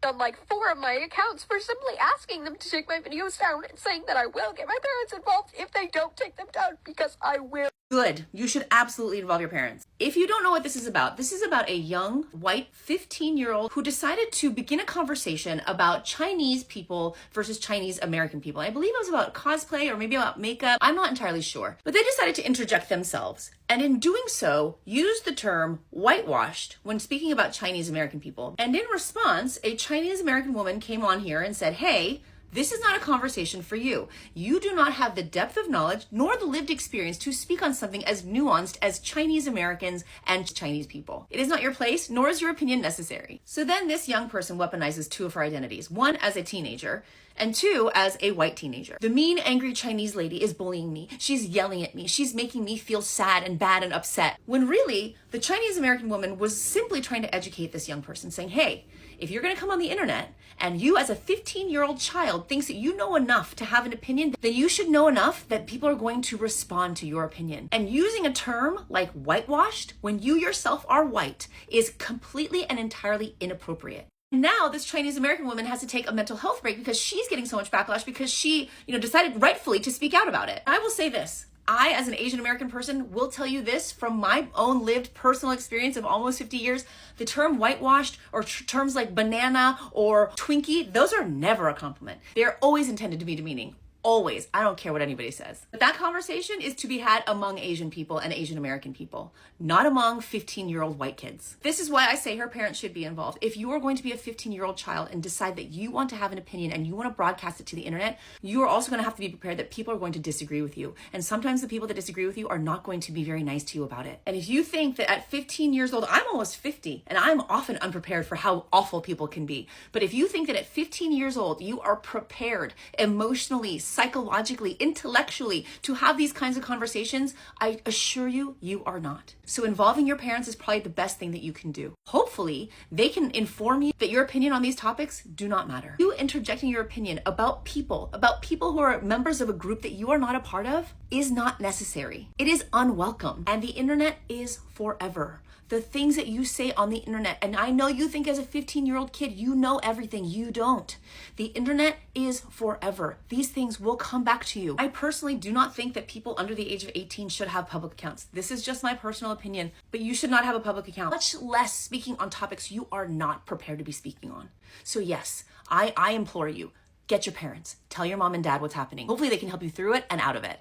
on like 4 of my accounts for simply asking them to take my videos down and saying that I will get my parents involved if they don't take them down, because I will. Good. You should absolutely involve your parents. If you don't know what this is about a young, white, 15-year-old who decided to begin a conversation about Chinese people versus Chinese American people. I believe it was about cosplay or maybe about makeup. I'm not entirely sure. But they decided to interject themselves. And in doing so, used the term whitewashed when speaking about Chinese American people. And in response, a Chinese American woman came on here and said, hey, this is not a conversation for you. You do not have the depth of knowledge nor the lived experience to speak on something as nuanced as Chinese Americans and Chinese people. It is not your place, nor is your opinion necessary. So then this young person weaponizes 2 of her identities. 1 as a teenager, and 2 as a white teenager. The mean, angry Chinese lady is bullying me. She's yelling at me. She's making me feel sad and bad and upset. When really, the Chinese American woman was simply trying to educate this young person, saying, hey, if you're gonna come on the internet and you as a 15-year-old child thinks that you know enough to have an opinion, then you should know enough that people are going to respond to your opinion. And using a term like whitewashed when you yourself are white is completely and entirely inappropriate. Now this Chinese American woman has to take a mental health break because she's getting so much backlash because she, decided rightfully to speak out about it. I will say this. I, as an Asian American person, will tell you this from my own lived personal experience of almost 50 years. The term whitewashed or terms like banana or Twinkie, those are never a compliment. They're always intended to be demeaning. Always. I don't care what anybody says. But that conversation is to be had among Asian people and Asian American people, not among 15-year-old white kids. This is why I say her parents should be involved. If you are going to be a 15-year-old child and decide that you want to have an opinion and you want to broadcast it to the internet, you are also going to have to be prepared that people are going to disagree with you. And sometimes the people that disagree with you are not going to be very nice to you about it. And if you think that at 15 years old, I'm almost 50, and I'm often unprepared for how awful people can be. But if you think that at 15 years old, you are prepared emotionally, psychologically, intellectually to have these kinds of conversations, I assure you, you are not. So involving your parents is probably the best thing that you can do. Hopefully, they can inform you that your opinion on these topics do not matter. You interjecting your opinion about people who are members of a group that you are not a part of is not necessary. It is unwelcome. And the internet is forever. The things that you say on the internet, and I know you think as a 15-year-old kid, you know everything. You don't. The internet is forever. These things will come back to you. I personally do not think that people under the age of 18 should have public accounts. This is just my personal opinion, but you should not have a public account, much less speaking on topics you are not prepared to be speaking on. So yes, I implore you, get your parents. Tell your mom and dad what's happening. Hopefully they can help you through it and out of it.